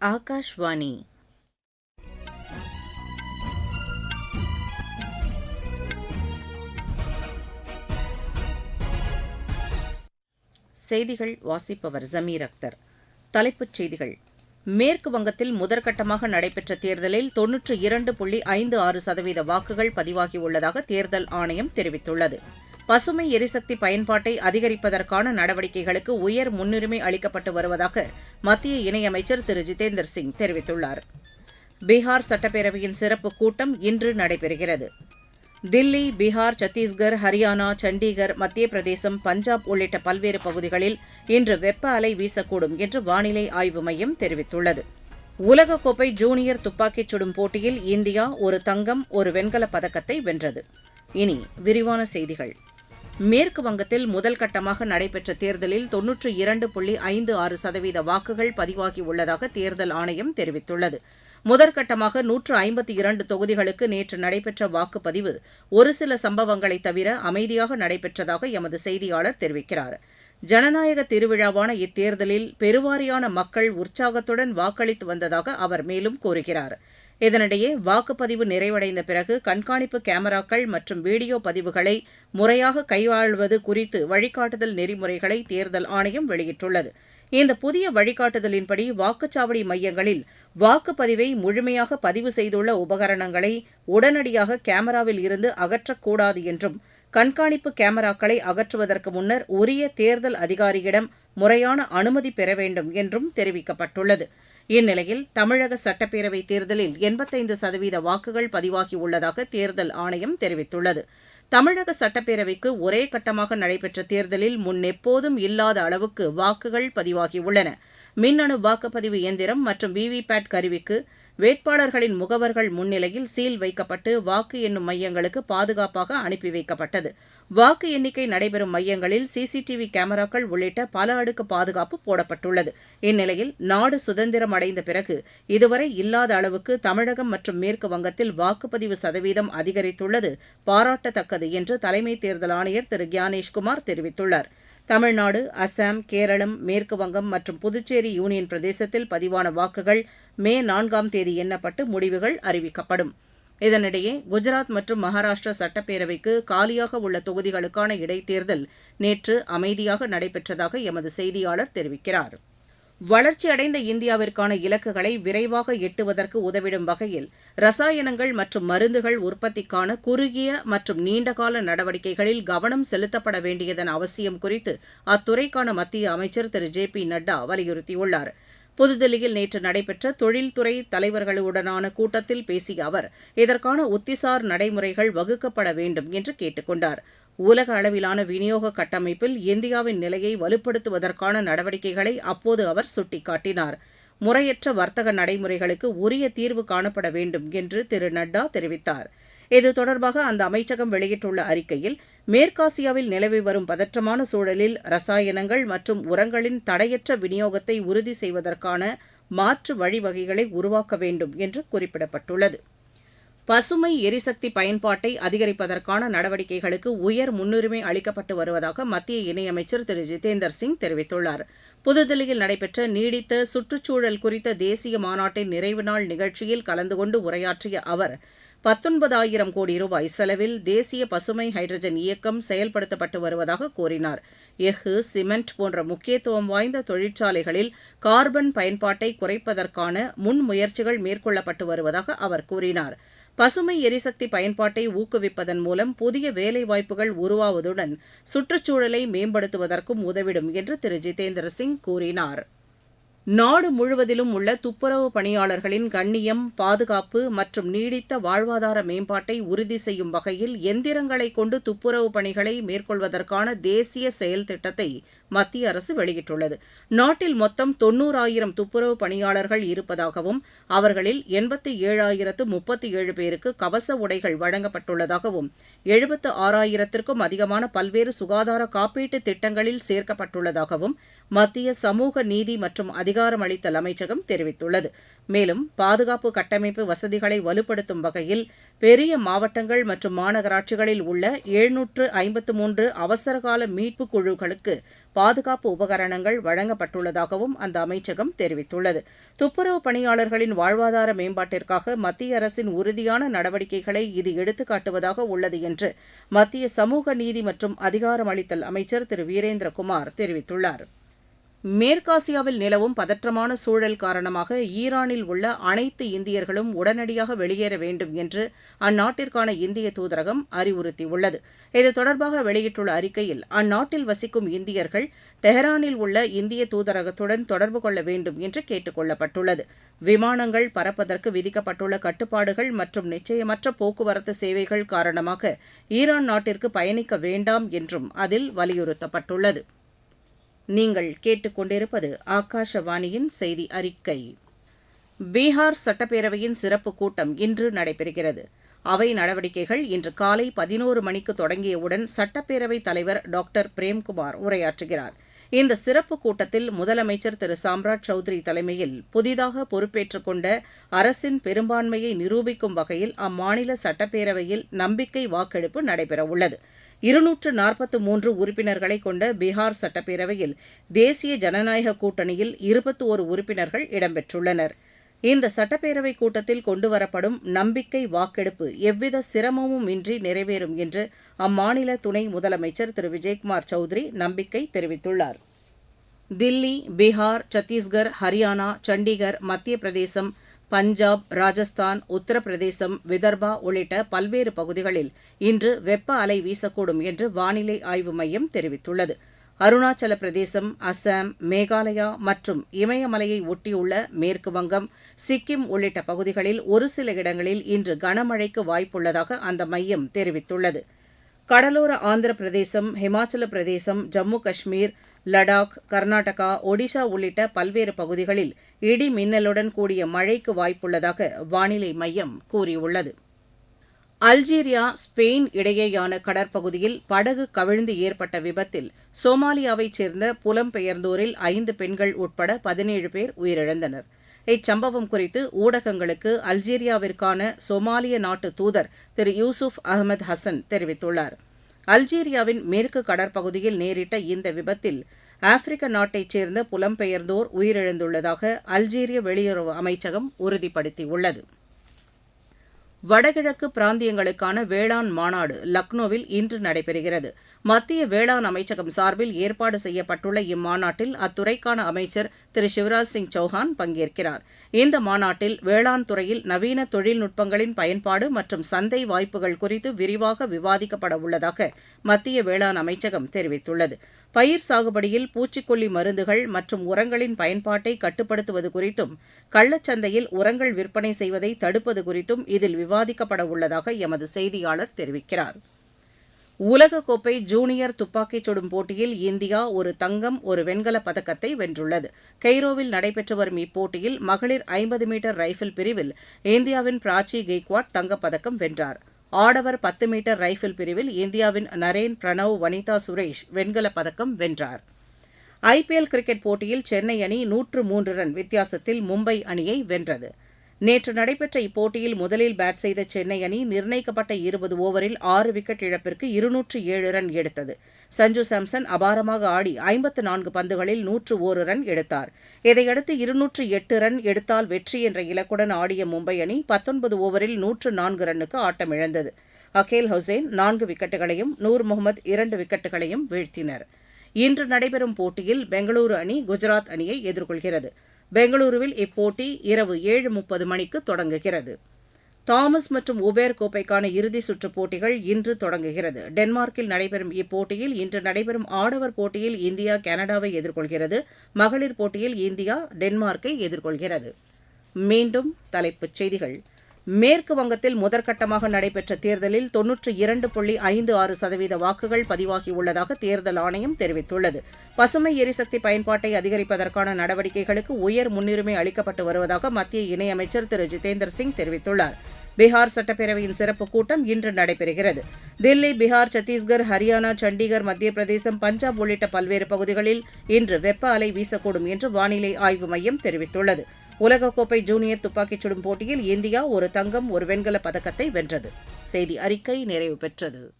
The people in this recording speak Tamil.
ஆகாஷ்வாணி. செய்திகள் வாசிப்பவர் ஜமீர் அக்தர். தலைப்புச் செய்திகள். மேற்கு வங்கத்தில் முதற்கட்டமாக நடைபெற்ற தேர்தலில் 92.56% வாக்குகள் பதிவாகியுள்ளதாக தேர்தல் ஆணையம் தெரிவித்துள்ளது. பசுமை எரிசக்தி பயன்பாட்டை அதிகரிப்பதற்கான நடவடிக்கைகளுக்கு உயர் முன்னுரிமை அளிக்கப்பட்டு வருவதாக மத்திய இணையமைச்சர் திரு ஜிதேந்தர் சிங் தெரிவித்துள்ளார். பீகார் சட்டப்பேரவையின் சிறப்பு கூட்டம் இன்று நடைபெறுகிறது. தில்லி, பீகார், சத்தீஸ்கர், ஹரியானா, சண்டிகர், மத்திய பிரதேசம், பஞ்சாப் உள்ளிட்ட பல்வேறு பகுதிகளில் இன்று வெப்ப அலை வீசக்கூடும் என்று வானிலை ஆய்வு மையம் தெரிவித்துள்ளது. உலகக்கோப்பை ஜூனியர் துப்பாக்கிச் சுடும் போட்டியில் இந்தியா ஒரு தங்கம், ஒரு வெண்கலப் பதக்கத்தை வென்றது. இனி விரிவான செய்திகள். மேற்கு வங்கத்தில் முதல் கட்டமாக நடைபெற்ற தேர்தலில் 92.56% வாக்குகள் பதிவாகியுள்ளதாக தேர்தல் ஆணையம் தெரிவித்துள்ளது. முதற்கட்டமாக 152 தொகுதிகளுக்கு நேற்று நடைபெற்ற வாக்குப்பதிவு ஒரு சில சம்பவங்களைத் தவிர அமைதியாக நடைபெற்றதாக எமது செய்தியாளர் தெரிவிக்கிறார். ஜனநாயக திருவிழாவான இத்தேர்தலில் பெருவாரியான மக்கள் உற்சாகத்துடன் வாக்களித்து வந்ததாக அவர் மேலும் கூறுகிறார். இதனிடையே வாக்குப்பதிவு நிறைவடைந்த பிறகு கண்காணிப்பு கேமராக்கள் மற்றும் வீடியோ பதிவுகளை முறையாக கையாள்வது குறித்து வழிகாட்டுதல் நெறிமுறைகளை தேர்தல் ஆணையம் வெளியிட்டுள்ளது. இந்த புதிய வழிகாட்டுதலின்படி வாக்குச்சாவடி மையங்களில் வாக்குப்பதிவை முழுமையாக பதிவு செய்துள்ள உபகரணங்களை உடனடியாக கேமராவில் இருந்து அகற்றக்கூடாது என்றும், கண்காணிப்பு கேமராக்களை அகற்றுவதற்கு முன்னர் உரிய தேர்தல் அதிகாரியிடம் முறையான அனுமதி பெற வேண்டும் என்றும் தெரிவிக்கப்பட்டுள்ளது. இந்நிலையில் தமிழக சட்டப்பேரவைத் தேர்தலில் 85% வாக்குகள் பதிவாகியுள்ளதாக தேர்தல் ஆணையம் தெரிவித்துள்ளது. தமிழக சட்டப்பேரவைக்கு ஒரே கட்டமாக நடைபெற்ற தேர்தலில் முன்னெப்போதும் இல்லாத அளவுக்கு வாக்குகள் பதிவாகியுள்ளன. மின்னணு வாக்குப்பதிவு இயந்திரம் மற்றும் விவிபேட் கருவிக்கு வேட்பாளர்களின் முகவர்கள் முன்னிலையில் சீல் வைக்கப்பட்டு வாக்கு எண்ணும் மையங்களுக்கு பாதுகாப்பாக அனுப்பி வைக்கப்பட்டது. வாக்கு எண்ணிக்கை நடைபெறும் மையங்களில் சிசிடிவி கேமராக்கள் உள்ளிட்ட பல அடுக்கு பாதுகாப்பு போடப்பட்டுள்ளது. இந்நிலையில் நாடு சுதந்திரம் அடைந்த பிறகு இதுவரை இல்லாத அளவுக்கு தமிழகம் மற்றும் மேற்கு வங்கத்தில் வாக்குப்பதிவு சதவீதம் அதிகரித்துள்ளது பாராட்டத்தக்கது என்று தலைமை தேர்தல் ஆணையர் திரு கியானேஷ்குமார் தெரிவித்துள்ளார். தமிழ்நாடு, அசாம், கேரளம், மேற்கு வங்கம் மற்றும் புதுச்சேரி யூனியன் பிரதேசத்தில் பதிவான வாக்குகள் மே 4ஆம் தேதி எண்ணப்பட்டு முடிவுகள் அறிவிக்கப்படும். இதனிடையே குஜராத் மற்றும் மகாராஷ்டிரா சட்டப்பேரவைக்கு காலியாக உள்ள தொகுதிகளுக்கான இடைத்தேர்தல் நேற்று அமைதியாக நடைபெற்றதாக எமது செய்தியாளர் தெரிவிக்கிறார். வளர்ச்சியடைந்த இந்தியாவிற்கான இலக்குகளை விரைவாக எட்டுவதற்கு உதவிடும் வகையில் ரசாயனங்கள் மற்றும் மருந்துகள் உற்பத்திக்கான குறுகிய மற்றும் நீண்டகால நடவடிக்கைகளில் கவனம் செலுத்தப்பட வேண்டியதன் அவசியம் குறித்து அத்துறைக்கான மத்திய அமைச்சர் திரு ஜே.பி. நட்டா வலியுறுத்தியுள்ளார். புதுதில்லியில் நேற்று நடைபெற்ற தொழில்துறை தலைவர்களுடனான கூட்டத்தில் பேசிய அவர் இதற்கான உத்திசார் நடைமுறைகள் வகுக்கப்பட வேண்டும் என்று கேட்டுக் கொண்டார். உலக அளவிலான விநியோக கட்டமைப்பில் இந்தியாவின் நிலையை வலுப்படுத்துவதற்கான நடவடிக்கைகளை அப்போது அவர் சுட்டிக்காட்டினார். முறையற்ற வர்த்தக நடைமுறைகளுக்கு உரிய தீர்வு காணப்பட வேண்டும் என்று திரு நட்டா தெரிவித்தார். இது தொடர்பாக அந்த அமைச்சகம் வெளியிட்டுள்ள அறிக்கையில், மேற்காசியாவில் நிலவி வரும் பதற்றமான சூழலில் ரசாயனங்கள் மற்றும் உரங்களின் தடையற்ற விநியோகத்தை உறுதி செய்வதற்கான மாற்று வழிவகைகளை உருவாக்க வேண்டும் என்று குறிப்பிடப்பட்டுள்ளது. பசுமை எரிசக்தி பயன்பாட்டை அதிகரிப்பதற்கான நடவடிக்கைகளுக்கு உயர் முன்னுரிமை அளிக்கப்பட்டு வருவதாக மத்திய இணையமைச்சர் திரு ஜிதேந்தர் சிங் தெரிவித்துள்ளார். புதுதில்லியில் நடைபெற்ற நீடித்த சுற்றுச்சூழல் குறித்த தேசிய மாநாட்டின் நிறைவு நாள் நிகழ்ச்சியில் கலந்து கொண்டு உரையாற்றிய அவர் 19,000 கோடி ரூபாய் செலவில் தேசிய பசுமை ஹைட்ரஜன் இயக்கம் செயல்படுத்தப்பட்டு வருவதாக கூறினார். எஃகு, சிமெண்ட் போன்ற முக்கியத்துவம் வாய்ந்த தொழிற்சாலைகளில் கார்பன் பயன்பாட்டை குறைப்பதற்கான முன்முயற்சிகள் மேற்கொள்ளப்பட்டு வருவதாக அவர் கூறினார். பசுமை எரிசக்தி பயன்பாட்டை ஊக்குவிப்பதன் மூலம் புதிய வேலைவாய்ப்புகள் உருவாவதுடன் சுற்றுச்சூழலை மேம்படுத்துவதற்கும் உதவிடும் என்று திரு ஜிதேந்திர சிங் கூறினார். நாடு முழுவதிலும் உள்ள துப்புரவு பணியாளர்களின் கண்ணியம், பாதுகாப்பு மற்றும் நீடித்த வாழ்வாதார மேம்பாட்டை உறுதி செய்யும் வகையில் எந்திரங்களை கொண்டு துப்புரவு பணிகளை மேற்கொள்வதற்கான தேசிய செயல் திட்டத்தை மத்திய அரசு வெளியிட்டுள்ளது. நாட்டில் மொத்தம் 90,000 துப்புரவு பணியாளர்கள் இருப்பதாகவும் அவர்களில் 87,037 பேருக்கு கவச உடைகள் வழங்கப்பட்டுள்ளதாகவும் 76,000க்கும் அதிகமான பல்வேறு சுகாதார காப்பீட்டு திட்டங்களில் சேர்க்கப்பட்டுள்ளதாகவும் மத்திய சமூக நீதி மற்றும் அதிகாரமளித்தல் அமைச்சகம் தெரிவித்துள்ளது. மேலும் பாதுகாப்பு கட்டமைப்பு வசதிகளை வலுப்படுத்தும் வகையில் பெரிய மாவட்டங்கள் மற்றும் மாநகராட்சிகளில் உள்ள 753 அவசரகால மீட்பு குழுக்களுக்கு பாதுகாப்பு உபகரணங்கள் வழங்கப்பட்டுள்ளதாகவும் அந்த அமைச்சகம் தெரிவித்துள்ளது. துப்புரவு பணியாளர்களின் வாழ்வாதார மேம்பாட்டிற்காக மத்திய அரசின் உறுதியான நடவடிக்கைகளை இது எடுத்துக்காட்டுவதாக உள்ளது என்று மத்திய சமூக நீதி மற்றும் அதிகாரமளித்தல் அமைச்சர் திரு வீரேந்திரகுமார் தெரிவித்துள்ளார். மேற்காசியாவில் நிலவும் பதற்றமான சூழல் காரணமாக ஈரானில் உள்ள அனைத்து இந்தியர்களும் உடனடியாக வெளியேற வேண்டும் என்று அந்நாட்டிற்கான இந்திய தூதரகம் அறிவுறுத்தியுள்ளது. இது தொடர்பாக வெளியிட்டுள்ள அறிக்கையில் அந்நாட்டில் வசிக்கும் இந்தியர்கள் டெஹ்ரானில் உள்ள இந்திய தூதரகத்துடன் தொடர்பு கொள்ள வேண்டும் என்று கேட்டுக் கொள்ளப்பட்டுள்ளது. விமானங்கள் பறப்பதற்கு விதிக்கப்பட்டுள்ள கட்டுப்பாடுகள் மற்றும் நிச்சயமற்ற போக்குவரத்து சேவைகள் காரணமாக ஈரான் நாட்டிற்கு பயணிக்க வேண்டாம் என்றும் அதில் வலியுறுத்தப்பட்டுள்ளது. நீங்கள் கேட்டுக்கொண்டிருப்பது ஆகாஷவாணியின் செய்தி அறிக்கை. பீகார் சட்டப்பேரவையின் சிறப்பு கூட்டம் இன்று நடைபெறுகிறது. அவை நடவடிக்கைகள் இன்று காலை 11 மணிக்கு தொடங்கியவுடன் சட்டப்பேரவைத் தலைவர் டாக்டர் பிரேம்குமார் உரையாற்றுகிறார். இந்த சிறப்பு கூட்டத்தில் முதலமைச்சர் திரு சாம்ராஜ் சௌத்ரி தலைமையில் புதிதாக பொறுப்பேற்றுக் கொண்ட அரசின் பெரும்பான்மையை நிரூபிக்கும் வகையில் அம்மாநில சட்டப்பேரவையில் நம்பிக்கை வாக்கெடுப்பு நடைபெறவுள்ளது. 243 உறுப்பினர்களை கொண்ட பீகார் சட்டப்பேரவையில் தேசிய ஜனநாயக கூட்டணியில் 21 உறுப்பினர்கள் இடம்பெற்றுள்ளனர். இந்த சட்டப்பேரவை கூட்டத்தில் கொண்டுவரப்படும் நம்பிக்கை வாக்கெடுப்பு எவ்வித சிரமமும் இன்றி நிறைவேறும் என்று அம்மாநில துணை முதலமைச்சர் திரு விஜய்குமார் சௌத்ரி நம்பிக்கை தெரிவித்துள்ளார். தில்லி, பீகார், சத்தீஸ்கர், ஹரியானா, சண்டிகர், மத்திய பிரதேசம், பஞ்சாப், ராஜஸ்தான், உத்தரப்பிரதேசம், விதர்பா உள்ளிட்ட பல்வேறு பகுதிகளில் இன்று வெப்ப அலை வீசக்கூடும் என்று வானிலை ஆய்வு மையம் தெரிவித்துள்ளது. அருணாச்சல பிரதேசம், அசாம், மேகாலயா மற்றும் இமயமலையை ஒட்டியுள்ள மேற்கு வங்கம், சிக்கிம் உள்ளிட்ட பகுதிகளில் ஒரு சில இடங்களில் இன்று கனமழைக்கு வாய்ப்புள்ளதாக அந்த மையம் தெரிவித்துள்ளது. கடலோர ஆந்திர பிரதேசம், ஹிமாச்சல பிரதேசம், ஜம்மு காஷ்மீர், லடாக், கர்நாடகா, ஒடிஷா உள்ளிட்ட பல்வேறு பகுதிகளில் இடி மின்னலுடன் கூடிய மழைக்கு வாய்ப்புள்ளதாக வானிலை மையம் கூறியுள்ளது. அல்ஜீரியா, ஸ்பெயின் இடையேயான கடற்பகுதியில் படகு கவிழ்ந்து ஏற்பட்ட விபத்தில் சோமாலியாவைச் சேர்ந்த புலம்பெயர்ந்தோரில் 5 பெண்கள் உட்பட 17 பேர் உயிரிழந்தனர். இச்சம்பவம் குறித்து ஊடகங்களுக்கு அல்ஜீரியாவிற்கான சோமாலிய நாட்டு தூதர் திரு யூசுப் அகமது ஹசன் தெரிவித்துள்ளார். அல்ஜீரியாவின் மேற்கு கடற்பகுதியில் நேரிட்ட இந்த விபத்தில் ஆப்பிரிக்க நாட்டைச் சேர்ந்த புலம்பெயர்ந்தோர் உயிரிழந்துள்ளதாக அல்ஜீரிய வெளியுறவு அமைச்சகம் உறுதிப்படுத்தியுள்ளது. வடகிழக்கு பிராந்தியங்களுக்கான வேளாண் மாநாடு லக்னோவில் இன்று நடைபெறுகிறது. மத்திய வேளாண் அமைச்சகம் சார்பில் ஏற்பாடு செய்யப்பட்டுள்ள இம்மாநாட்டில் அத்துறைக்கான அமைச்சர் திரு சிவராஜ் சிங் சௌஹான் பங்கேற்கிறார். இந்த மாநாட்டில் வேளாண் துறையில் நவீன தொழில்நுட்பங்களின் பயன்பாடு மற்றும் சந்தை வாய்ப்புகள் குறித்து விரிவாக விவாதிக்கப்பட உள்ளதாக மத்திய வேளாண் அமைச்சகம் தெரிவித்துள்ளது. பயிர் சாகுபடியில் பூச்சிக்கொல்லி மருந்துகள் மற்றும் உரங்களின் பயன்பாட்டை கட்டுப்படுத்துவது குறித்தும் கள்ளச்சந்தையில் உரங்கள் விற்பனை செய்வதை தடுப்பது குறித்தும் இதில் விவாதிக்கப்பட உள்ளதாக எமது செய்தியாளர் தெரிவிக்கிறார். உலகக்கோப்பை ஜூனியர் துப்பாக்கிச் சுடும் போட்டியில் இந்தியா ஒரு தங்கம், ஒரு வெண்கலப் பதக்கத்தை வென்றுள்ளது. கெய்ரோவில் நடைபெற்று வரும் இப்போட்டியில் மகளிர் 50 மீட்டர் ரைபிள் பிரிவில் இந்தியாவின் பிராச்சி கெய்க்வாட் தங்கப்பதக்கம் வென்றார். ஆடவர் 10 மீட்டர் ரைபிள் பிரிவில் இந்தியாவின் நரேன் பிரணவ், வனிதா சுரேஷ் வெண்கலப் பதக்கம் வென்றார். ஐபிஎல் கிரிக்கெட் போட்டியில் சென்னை அணி 103 ரன் வித்தியாசத்தில் மும்பை அணியை வென்றது. நேற்று நடைபெற்ற இப்போட்டியில் முதலில் பேட் செய்த சென்னை அணி நிர்ணயிக்கப்பட்ட 20 ஓவரில் 6 விக்கெட் இழப்பிற்கு 207 ரன் எடுத்தது. சஞ்சு சாம்சன் அபாரமாக ஆடி 54 பந்துகளில் 101 ரன் எடுத்தார். இதையடுத்து 208 ரன் எடுத்தால் வெற்றி என்ற இலக்குடன் ஆடிய மும்பை அணி 19 ஓவரில் 104 ரன்னுக்கு ஆட்டமிழந்தது. அகேல் ஹுசேன் 4 விக்கெட்டுகளையும் நூர் முகமது 2 விக்கெட்டுகளையும் வீழ்த்தினர். இன்று நடைபெறும் போட்டியில் பெங்களூரு அணி குஜராத் அணியை எதிர்கொள்கிறது. பெங்களூருவில் இப்போட்டி இரவு 7:30 மணிக்கு தொடங்குகிறது. தாமஸ் மற்றும் உபேர் கோப்பைக்கான இறுதி சுற்றுப் போட்டிகள் இன்று தொடங்குகிறது. டென்மார்க்கில் நடைபெறும் இப்போட்டியில் இன்று நடைபெறும் ஆடவர் போட்டியில் இந்தியா கனடாவை எதிர்கொள்கிறது. மகளிர் போட்டியில் இந்தியா டென்மார்க்கை எதிர்கொள்கிறது. மீண்டும் தலைப்புச் செய்திகள். மேற்கு வங்கத்தில் முதற்கட்டமாக நடைபெற்ற தேர்தலில் 92.56% வாக்குகள் பதிவாகியுள்ளதாக தேர்தல் ஆணையம் தெரிவித்துள்ளது. பசுமை எரிசக்தி பயன்பாட்டை அதிகரிப்பதற்கான நடவடிக்கைகளுக்கு உயர் முன்னுரிமை அளிக்கப்பட்டு வருவதாக மத்திய இணையமைச்சர் திரு ஜிதேந்திர சிங் தெரிவித்துள்ளார். பீகார் சட்டப்பேரவையின் சிறப்பு கூட்டம் இன்று நடைபெறுகிறது. தில்லி, பீகார், சத்தீஸ்கர், ஹரியானா, சண்டிகர், மத்திய பிரதேசம், பஞ்சாப் உள்ளிட்ட பல்வேறு பகுதிகளில் இன்று வெப்ப அலை வீசக்கூடும் என்று வானிலை ஆய்வு மையம் தெரிவித்துள்ளது. உலகக்கோப்பை ஜூனியர் துப்பாக்கிச் சுடும் போட்டியில் இந்தியா ஒரு தங்கம், ஒரு வெண்கலப் பதக்கத்தை வென்றது. செய்தி அறிக்கை நிறைவு பெற்றது.